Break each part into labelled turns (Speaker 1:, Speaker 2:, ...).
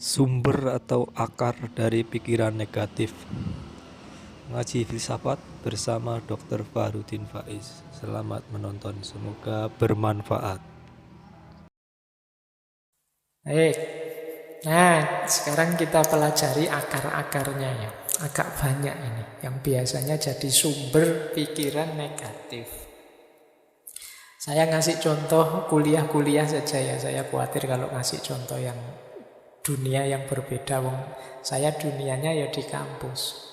Speaker 1: Sumber atau akar dari pikiran negatif. Ngaji filsafat bersama Dr. Fahrudin Faiz. Selamat menonton, semoga bermanfaat.
Speaker 2: Baik. Nah, sekarang kita pelajari akar-akarnya ya. Agak banyak ini yang biasanya jadi sumber pikiran negatif. Saya ngasih contoh kuliah-kuliah saja ya. Saya khawatir kalau ngasih contoh yang dunia yang berbeda. Saya dunianya ya di kampus.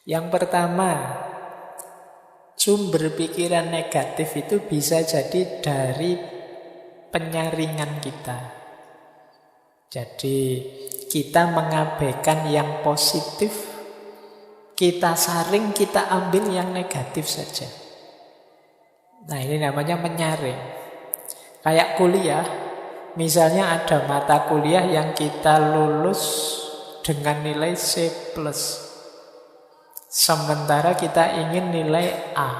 Speaker 2: Yang pertama, sumber pikiran negatif itu bisa jadi dari penyaringan kita. Jadi kita mengabaikan yang positif, kita saring, kita ambil yang negatif saja. Nah, ini namanya menyaring. Kayak kuliah, misalnya ada mata kuliah yang kita lulus dengan nilai C+. Sementara kita ingin nilai A.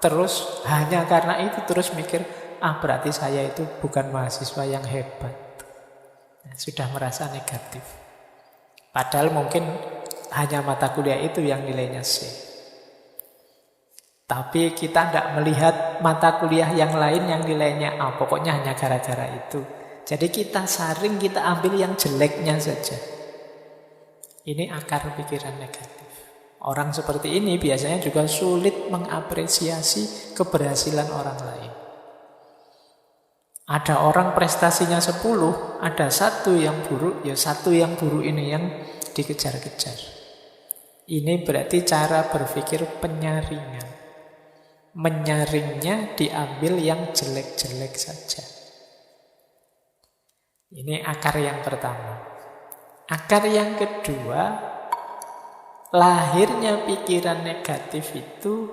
Speaker 2: Terus hanya karena itu terus mikir, berarti saya itu bukan mahasiswa yang hebat. Sudah merasa negatif. Padahal mungkin hanya mata kuliah itu yang nilainya C. Tapi kita tidak melihat mata kuliah yang lain yang nilainya A. Pokoknya hanya gara-gara itu. Jadi kita saring, kita ambil yang jeleknya saja. Ini akar pikiran negatif. Orang seperti ini biasanya juga sulit mengapresiasi keberhasilan orang lain. Ada orang prestasinya 10, ada satu yang buruk, ya satu yang buruk ini yang dikejar-kejar. Ini berarti cara berpikir penyaringan. Menyaringnya diambil yang jelek-jelek saja. Ini akar yang pertama. Akar yang kedua, lahirnya pikiran negatif itu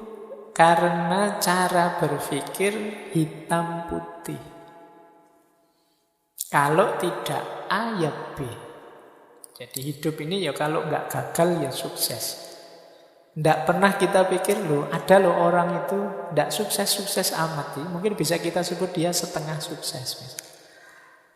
Speaker 2: karena cara berpikir hitam putih. Kalau tidak A ya B. Jadi hidup ini ya kalau nggak gagal ya sukses. Tidak pernah kita pikir ada orang itu tidak sukses-sukses amat. Mungkin bisa kita sebut dia setengah sukses.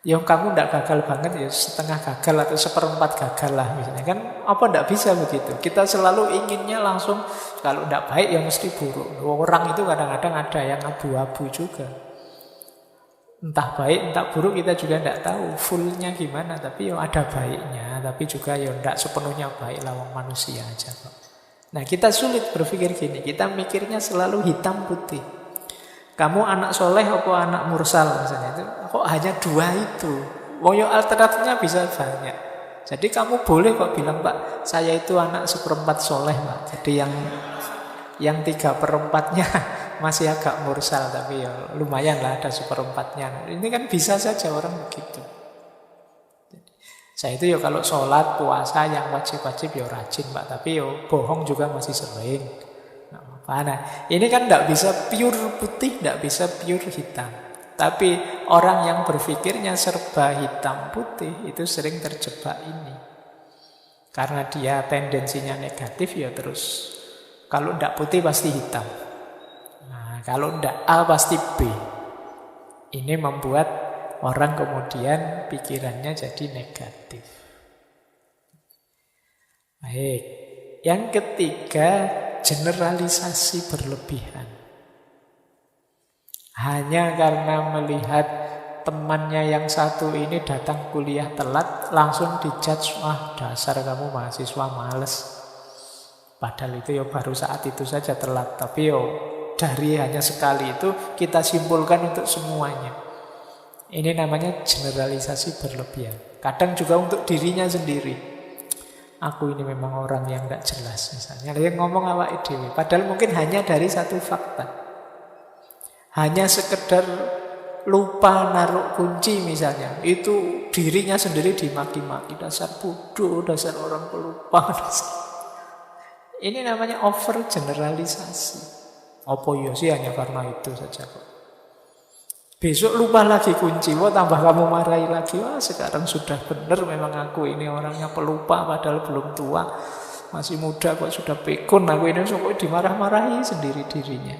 Speaker 2: Yang kamu tidak gagal banget ya setengah gagal atau seperempat gagal lah misalnya. Kan apa tidak bisa begitu. Kita selalu inginnya langsung kalau tidak baik ya mesti buruk. Orang itu kadang-kadang ada yang abu-abu juga. Entah baik, entah buruk kita juga tidak tahu fullnya gimana. Tapi ya ada baiknya. Tapi juga ya tidak sepenuhnya baik lawang manusia aja kok. Nah kita sulit berpikir gini. Kita mikirnya selalu hitam putih. Kamu anak soleh apa anak mursal misalnya itu. Kok hanya dua itu. Woyo alternatifnya bisa banyak. Jadi kamu boleh kok bilang, Pak, saya itu anak seperempat soleh, Pak. Jadi yang 3/4-nya masih agak mursal, tapi ya lumayan lah ada seperempatnya. Ini kan bisa saja orang begitu. Saya itu ya kalau sholat, puasa yang wajib-wajib ya rajin Pak. Tapi ya bohong juga masih sering. Nah, ini kan tidak bisa pure putih, tidak bisa pure hitam. Tapi orang yang berpikirnya serba hitam putih itu sering terjebak ini. Karena dia tendensinya negatif ya terus. Kalau tidak putih pasti hitam. Nah, kalau tidak A pasti B. Ini membuat orang kemudian pikirannya jadi negatif. Baik. Yang ketiga, generalisasi berlebihan. Hanya karena melihat temannya yang satu ini datang kuliah telat, langsung dijudge, dasar kamu mahasiswa males. Padahal itu ya baru saat itu saja telat. Tapi dari hanya sekali itu kita simpulkan untuk semuanya. Ini namanya generalisasi berlebihan. Kadang juga untuk dirinya sendiri. Aku ini memang orang yang tidak jelas misalnya. Dia ngomong awake dhewe. Padahal mungkin hanya dari satu fakta. Hanya sekedar lupa naruh kunci misalnya. Itu dirinya sendiri dimaki-maki. Dasar bodoh, dasar orang pelupa. Ini namanya over generalisasi. Apa ya sih hanya karena itu saja kok. Besok lupa lagi kunci, tambah kamu marahi lagi. Sekarang sudah benar memang aku ini orangnya pelupa padahal belum tua. Masih muda kok sudah pikun. Aku ini kok dimarah-marahi sendiri dirinya.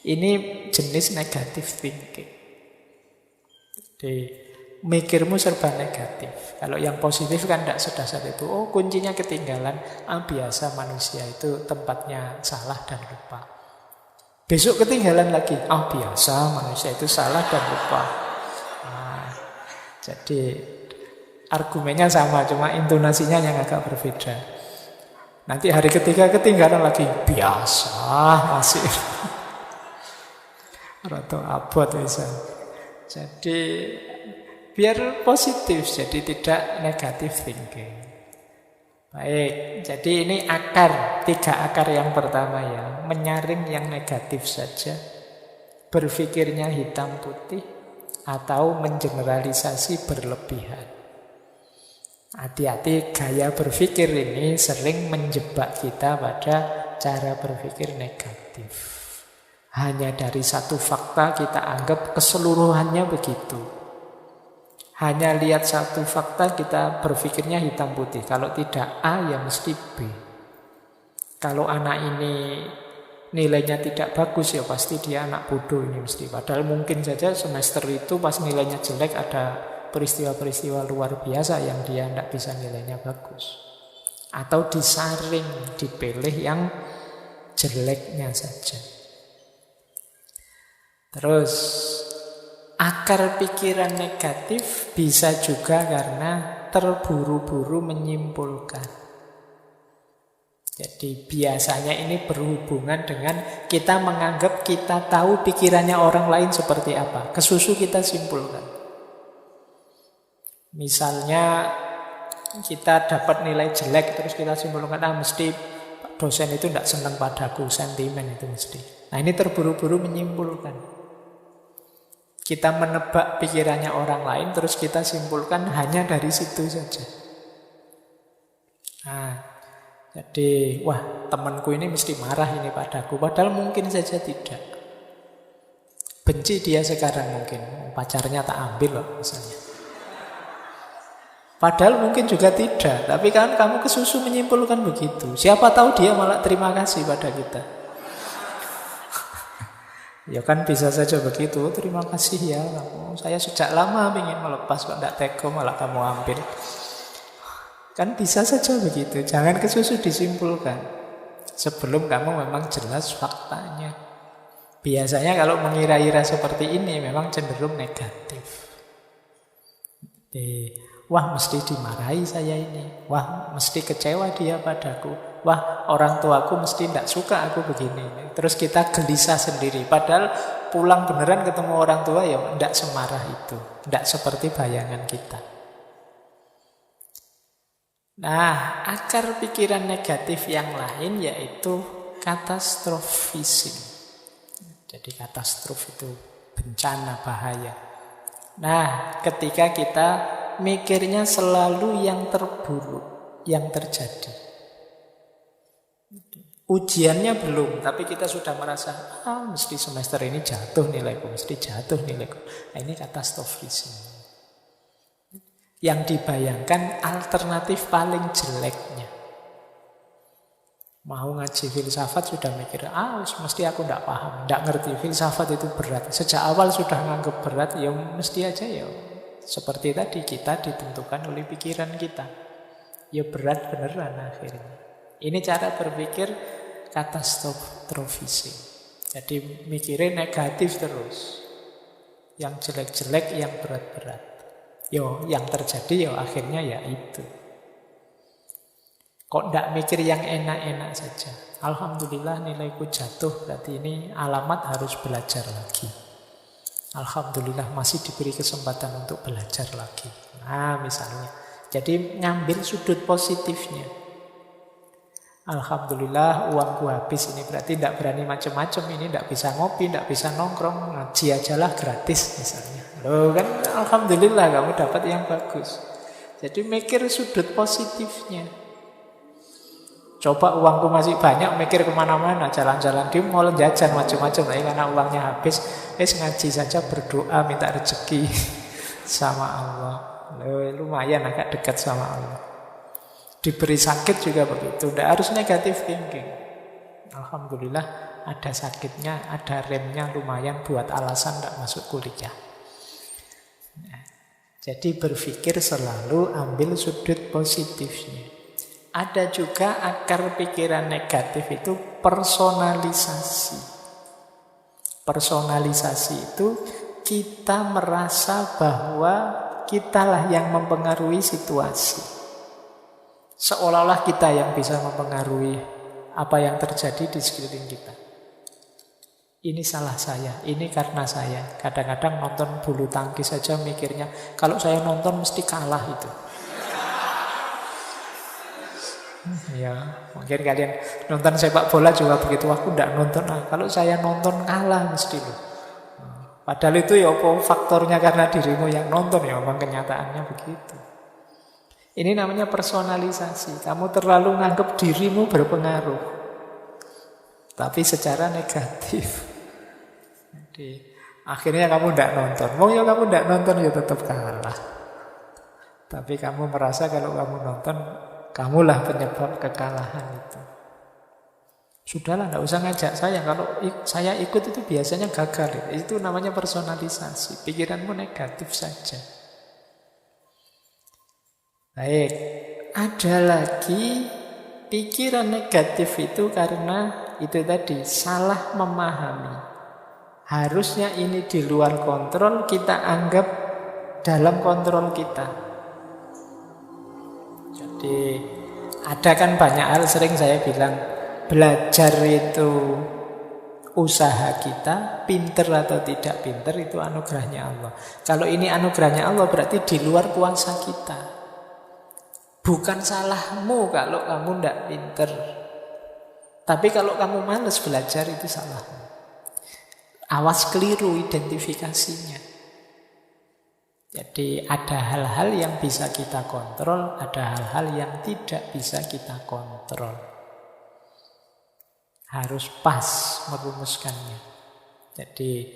Speaker 2: Ini jenis negative thinking. Jadi mikirmu serba negatif. Kalau yang positif kan tidak sedasar itu. Oh, kuncinya ketinggalan. Biasa manusia itu tempatnya salah dan lupa. Besok ketinggalan lagi. Biasa manusia itu salah dan lupa. Jadi argumennya sama, cuma intonasinya yang agak berbeda. Nanti hari ketiga ketinggalan lagi. Biasa masih. Atau abot bisa. Jadi biar positif, jadi tidak negatif thinking. Baik, jadi ini akar, 3 akar yang pertama ya. Menyaring yang negatif saja, berpikirnya hitam putih, atau mengeneralisasi berlebihan. Hati-hati, gaya berpikir ini sering menjebak kita pada cara berpikir negatif. Hanya dari satu fakta kita anggap keseluruhannya begitu. Hanya lihat satu fakta kita berpikirnya hitam putih. Kalau tidak A ya mesti B. Kalau anak ini nilainya tidak bagus ya pasti dia anak bodoh ini mesti. Padahal mungkin saja semester itu pas nilainya jelek ada peristiwa-peristiwa luar biasa yang dia tidak bisa nilainya bagus. Atau disaring, dipilih yang jeleknya saja. Terus akar pikiran negatif bisa juga karena terburu-buru menyimpulkan. Jadi biasanya ini berhubungan dengan kita menganggap kita tahu pikirannya orang lain seperti apa. Kesusu kita simpulkan. Misalnya kita dapat nilai jelek terus kita simpulkan mesti dosen itu tidak senang padaku, sentimen itu mesti. Nah ini terburu-buru menyimpulkan. Kita menebak pikirannya orang lain terus kita simpulkan hanya dari situ saja. Nah, jadi wah temanku ini mesti marah ini padaku. Padahal mungkin saja tidak. Benci dia sekarang mungkin. Pacarnya tak ambil loh misalnya. Padahal mungkin juga tidak. Tapi kan kamu kesusu menyimpulkan begitu. Siapa tahu dia malah terima kasih pada kita. Ya kan bisa saja begitu. Terima kasih ya kamu. Saya sejak lama ingin melepas kok tidak tega malah kamu ambil. Kan bisa saja begitu. Jangan kesusu disimpulkan. Sebelum kamu memang jelas faktanya. Biasanya kalau mengira-ira seperti ini memang cenderung negatif. Wah mesti dimarahi saya ini. Wah mesti kecewa dia padaku. Wah orang tuaku mesti tidak suka aku begini. Terus kita gelisah sendiri. Padahal pulang beneran ketemu orang tua ya tidak semarah itu. Tidak seperti bayangan kita. Nah akar pikiran negatif yang lain yaitu katastrofisme. Jadi katastrof itu bencana, bahaya. Nah ketika kita mikirnya selalu yang terburuk yang terjadi. Ujiannya belum, tapi kita sudah merasa mesti semester ini jatuh nilaiku, mesti jatuh nilaiku. Nah, ini katastrofisme. Yang dibayangkan alternatif paling jeleknya. Mau ngaji filsafat sudah mikir, mesti aku tidak paham, tidak ngerti, filsafat itu berat. Sejak awal sudah nganggap berat, ya mesti aja ya. Seperti tadi kita ditentukan oleh pikiran kita. Ya berat beneran akhirnya. Ini cara berpikir katastrofisme. Jadi mikirin negatif terus. Yang jelek-jelek, yang berat-berat. Yang terjadi akhirnya ya itu. Kok tidak mikir yang enak-enak saja. Alhamdulillah nilaiku jatuh, berarti ini alamat harus belajar lagi. Alhamdulillah masih diberi kesempatan untuk belajar lagi. Nah misalnya. Jadi ngambil sudut positifnya. Alhamdulillah uangku habis ini berarti tidak berani macam-macam ini, tidak bisa ngopi, tidak bisa nongkrong, ngaji ajalah gratis misalnya. Loh kan alhamdulillah kamu dapat yang bagus. Jadi mikir sudut positifnya. Coba uangku masih banyak, mikir kemana-mana, jalan-jalan di mall, jajan macam-macam. Karena uangnya habis, ngaji saja berdoa minta rezeki sama Allah. Loh, lumayan agak dekat sama Allah. Diberi sakit juga begitu. Tidak harus negatif thinking. Alhamdulillah ada sakitnya, ada remnya lumayan buat alasan tidak masuk kuliah. Nah, Jadi berpikir selalu ambil sudut positifnya. Ada juga akar pikiran negatif itu personalisasi. Personalisasi itu kita merasa bahwa kitalah yang mempengaruhi situasi. Seolah-olah kita yang bisa mempengaruhi apa yang terjadi di sekeliling kita. Ini salah saya, ini karena saya. Kadang-kadang nonton bulu tangkis saja mikirnya, kalau saya nonton mesti kalah itu. Ya, mungkin kalian nonton sepak bola juga begitu. Aku tidak nonton, kalau saya nonton kalah mesti loh. Padahal itu ya apa faktornya karena dirimu yang nonton, ya memang kenyataannya begitu. Ini namanya personalisasi. Kamu terlalu nganggap dirimu berpengaruh, tapi secara negatif. Jadi akhirnya kamu tidak nonton. Mau ya kamu tidak nonton ya tetap kalah. Tapi kamu merasa kalau kamu nonton, kamulah penyebab kekalahan itu. Sudahlah, tidak usah ngajak saya. Kalau saya ikut itu biasanya gagal. Itu namanya personalisasi. Pikiranmu negatif saja. Baik, ada lagi pikiran negatif itu karena itu tadi salah memahami. Harusnya ini di luar kontrol, kita anggap dalam kontrol kita. Jadi ada kan banyak hal, sering saya bilang, belajar itu usaha kita, pinter atau tidak pinter itu anugerahnya Allah. Kalau ini anugerahnya Allah berarti di luar kuasa kita. Bukan salahmu kalau kamu tidak pinter. Tapi kalau kamu malas belajar itu salahmu. Awas keliru identifikasinya. Jadi ada hal-hal yang bisa kita kontrol, ada hal-hal yang tidak bisa kita kontrol. Harus pas merumuskannya. Jadi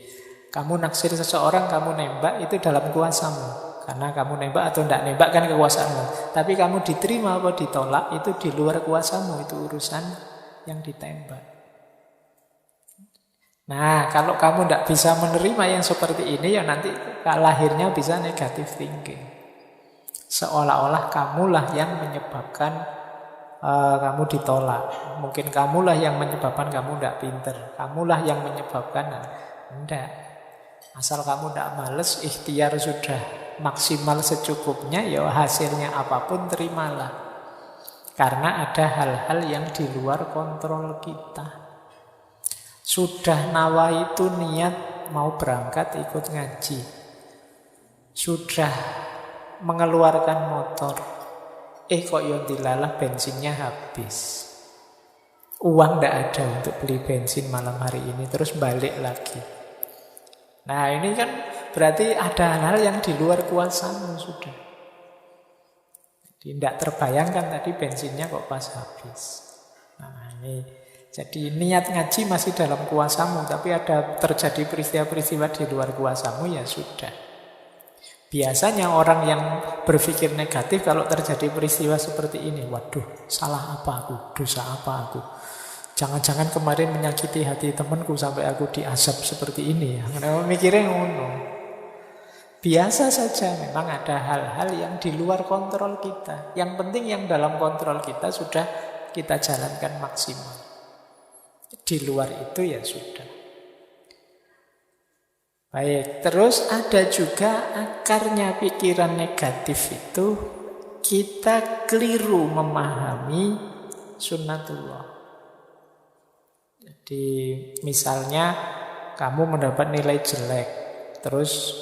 Speaker 2: kamu naksir seseorang, kamu nembak, itu dalam kuasamu. Karena kamu nembak atau tidak nembak kan kekuasaanmu. Tapi kamu diterima atau ditolak, itu di luar kuasamu. Itu urusan yang ditembak. Nah, kalau kamu tidak bisa menerima yang seperti ini, ya nanti lahirnya bisa negative thinking. Seolah-olah kamulah yang menyebabkan kamu ditolak. Mungkin kamulah yang menyebabkan kamu tidak pinter. Kamulah yang menyebabkan. Tidak. Asal kamu tidak males, ikhtiar sudah maksimal secukupnya, ya hasilnya apapun terimalah. Karena ada hal-hal yang di luar kontrol kita. Sudah nawa itu niat mau berangkat ikut ngaji. Sudah mengeluarkan motor. Kok yang dilalah bensinnya habis. Uang tidak ada untuk beli bensin malam hari ini. Terus balik lagi. Nah ini kan berarti ada hal-hal yang di luar kuasamu sudah. Jadi tidak terbayangkan tadi bensinnya kok pas habis. Nah ini. Jadi niat ngaji masih dalam kuasamu, tapi ada terjadi peristiwa-peristiwa di luar kuasamu, ya sudah. Biasanya orang yang berpikir negatif kalau terjadi peristiwa seperti ini, waduh, salah apa aku, dosa apa aku. Jangan-jangan kemarin menyakiti hati temanku sampai aku diazab seperti ini ya. Kenapa mikirnya ngono? Biasa saja, memang ada hal-hal yang di luar kontrol kita. Yang penting yang dalam kontrol kita sudah kita jalankan maksimal. Di luar itu ya sudah. Baik, terus ada juga akarnya pikiran negatif itu kita keliru memahami sunnatullah. Jadi misalnya kamu mendapat nilai jelek, terus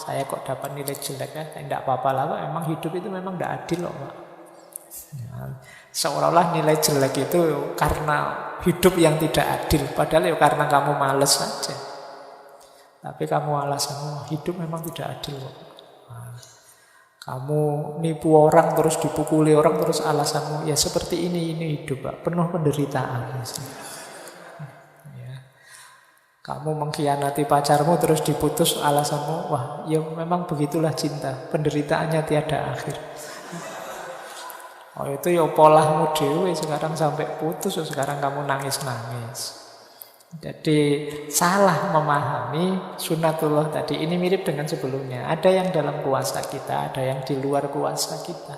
Speaker 2: saya kok dapat nilai jelek ya, tidak apa-apa lah, emang hidup itu memang tidak adil loh Pak. Seolah-olah nilai jelek itu karena hidup yang tidak adil, padahal ya karena kamu malas saja. Tapi kamu alasanmu hidup memang tidak adil kok. Kamu nipu orang terus dipukuli orang terus alasanmu ya seperti ini hidup Pak, penuh penderitaan. Ya. Kamu mengkhianati pacarmu terus diputus alasanmu wah ya memang begitulah cinta, penderitaannya tiada akhir. Oh itu ya polahmu dewe sekarang sampai putus, sekarang kamu nangis-nangis. Jadi salah memahami sunatullah tadi. Ini mirip dengan sebelumnya. Ada yang dalam kuasa kita, ada yang di luar kuasa kita.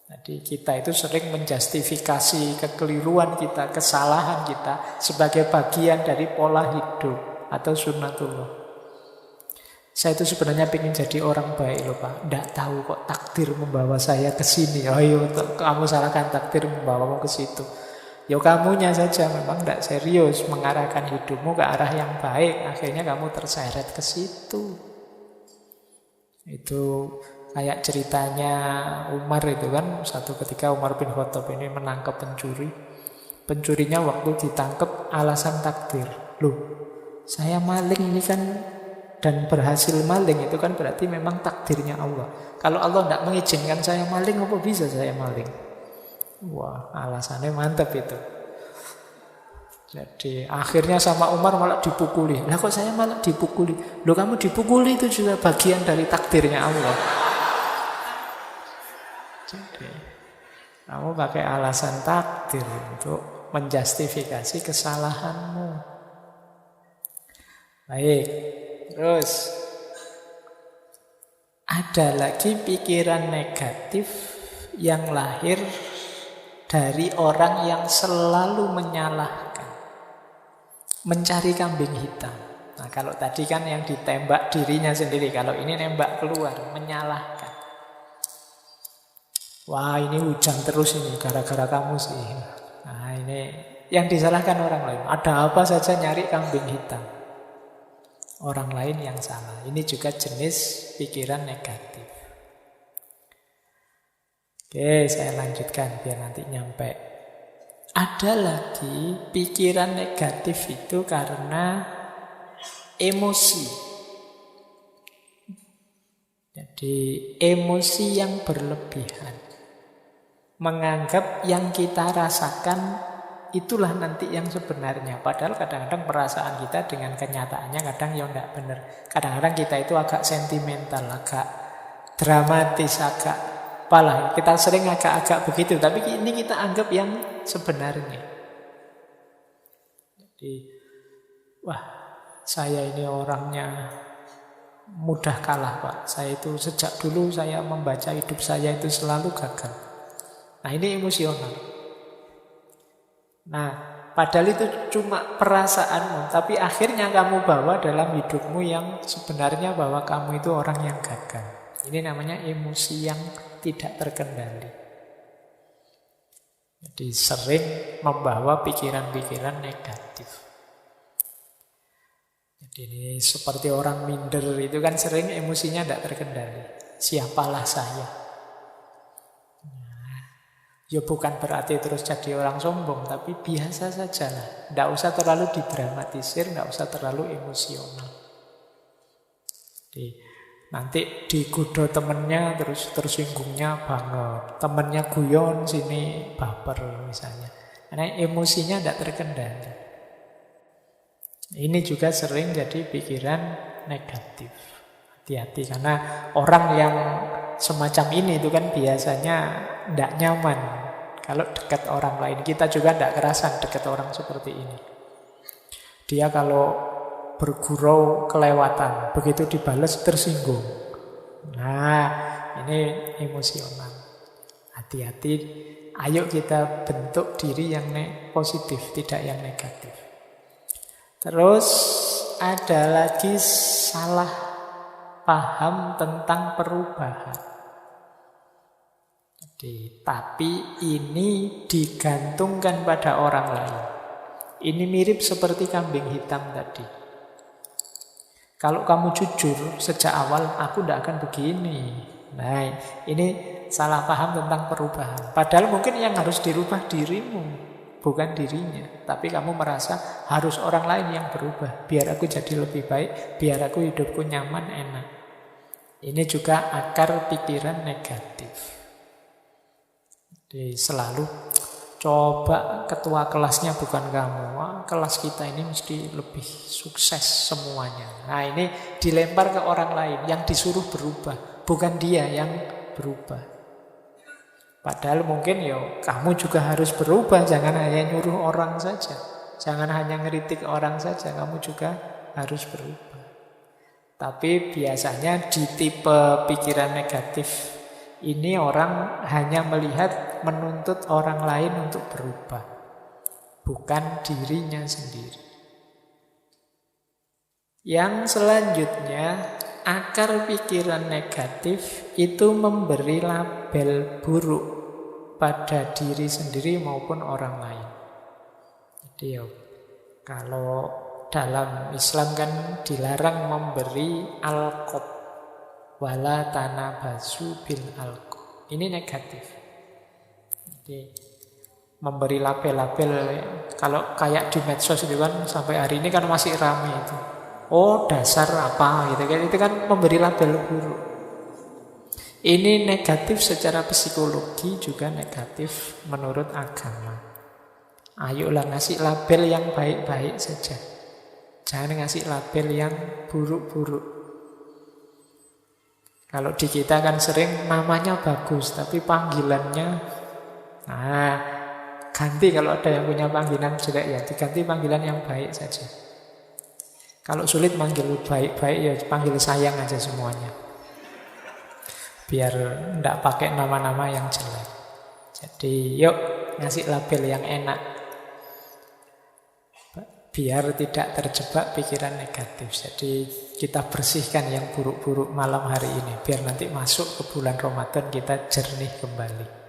Speaker 2: Jadi kita itu sering menjustifikasi kekeliruan kita, kesalahan kita sebagai bagian dari pola hidup atau sunatullah. Saya itu sebenarnya ingin jadi orang baik loh Pak. Tidak tahu kok takdir membawa saya ke sini. Ayo kamu salahkan takdir membawamu ke situ. Ya kamunya saja memang tidak serius mengarahkan hidupmu ke arah yang baik. Akhirnya kamu terseret ke situ. Itu kayak ceritanya Umar itu kan. Satu ketika Umar bin Khattab ini menangkap pencuri. Pencurinya waktu ditangkap alasan takdir. Loh, saya maling ini kan, dan berhasil maling itu kan berarti memang takdirnya Allah. Kalau Allah tidak mengizinkan saya maling, apa bisa saya maling? Wah, alasannya mantap itu. Jadi akhirnya sama Umar malah dipukuli. Lah kok saya malah dipukuli? Loh kamu dipukuli itu juga bagian dari takdirnya Allah. Jadi kamu pakai alasan takdir untuk menjustifikasi kesalahanmu. Baik. Terus ada lagi pikiran negatif yang lahir dari orang yang selalu menyalahkan, mencari kambing hitam. Nah kalau tadi kan yang ditembak dirinya sendiri, kalau ini nembak keluar, menyalahkan. Wah ini hujan terus ini, gara-gara kamu sih. Nah ini yang disalahkan orang lain. Ada apa saja nyari kambing hitam. Orang lain yang salah. Ini juga jenis pikiran negatif. Oke, saya lanjutkan biar nanti nyampe. Ada lagi pikiran negatif itu karena emosi. Jadi emosi yang berlebihan. Menganggap yang kita rasakan itulah nanti yang sebenarnya. Padahal kadang-kadang perasaan kita dengan kenyataannya kadang ya enggak benar. Kadang-kadang kita itu agak sentimental, agak dramatis, agak apalah. Kita sering agak-agak begitu. Tapi ini kita anggap yang sebenarnya. Jadi, wah, saya ini orangnya mudah kalah Pak. Saya itu sejak dulu saya membaca hidup saya itu selalu gagal. Nah ini emosional. Nah, padahal itu cuma perasaanmu, tapi akhirnya kamu bawa dalam hidupmu yang sebenarnya bahwa kamu itu orang yang gagal. Ini namanya emosi yang tidak terkendali. Jadi sering membawa pikiran-pikiran negatif. Jadi ini seperti orang minder itu kan sering emosinya tidak terkendali. Siapalah saya? Ya bukan berarti terus jadi orang sombong, tapi biasa saja lah. Tidak usah terlalu didramatisir, tidak usah terlalu emosional. Jadi, nanti digoda temennya terus tersinggungnya banget. Temennya guyon sini baper misalnya. Karena emosinya tidak terkendali. Ini juga sering jadi pikiran negatif. Hati-hati karena orang yang semacam ini itu kan biasanya tidak nyaman kalau dekat orang lain. Kita juga tidak kerasan dekat orang seperti ini. Dia kalau bergurau kelewatan, begitu dibalas tersinggung. Nah, ini emosional. Hati-hati, ayo kita bentuk diri yang positif, tidak yang negatif. Terus ada lagi salah paham tentang perubahan. Tapi ini digantungkan pada orang lain. Ini mirip seperti kambing hitam tadi. Kalau kamu jujur sejak awal, aku tidak akan begini. Nah, ini salah paham tentang perubahan. Padahal mungkin yang harus dirubah dirimu, bukan dirinya. Tapi kamu merasa harus orang lain yang berubah. Biar aku jadi lebih baik, biar aku hidupku nyaman, enak. Ini juga akar pikiran negatif. Jadi selalu coba ketua kelasnya bukan kamu. Wah, kelas kita ini mesti lebih sukses semuanya. Nah ini dilempar ke orang lain yang disuruh berubah. Bukan dia yang berubah. Padahal mungkin ya kamu juga harus berubah. Jangan hanya nyuruh orang saja. Jangan hanya ngeritik orang saja, kamu juga harus berubah. Tapi biasanya di tipe pikiran negatif ini orang hanya melihat menuntut orang lain untuk berubah, bukan dirinya sendiri. Yang selanjutnya, akar pikiran negatif itu memberi label buruk pada diri sendiri maupun orang lain. Jadi kalau dalam Islam kan dilarang memberi alqab, wala tanabazu bil alqab. Ini negatif. Jadi memberi label-label, kalau kayak di medsos itu kan sampai hari ini kan masih ramai itu. Oh, dasar apa gitu kan, itu kan memberi label buruk. Ini negatif secara psikologi, juga negatif menurut agama. Ayolah ngasih label yang baik-baik saja, jangan ngasih label yang buruk-buruk. Kalau di kita kan sering namanya bagus tapi panggilannya, ganti. Kalau ada yang punya panggilan jelek ya diganti panggilan yang baik saja. Kalau sulit manggil baik-baik ya panggil sayang aja semuanya, biar enggak pakai nama-nama yang jelek. Jadi yuk ngasih label yang enak, biar tidak terjebak pikiran negatif. Jadi kita bersihkan yang buruk-buruk malam hari ini, biar nanti masuk ke bulan Ramadan kita jernih kembali.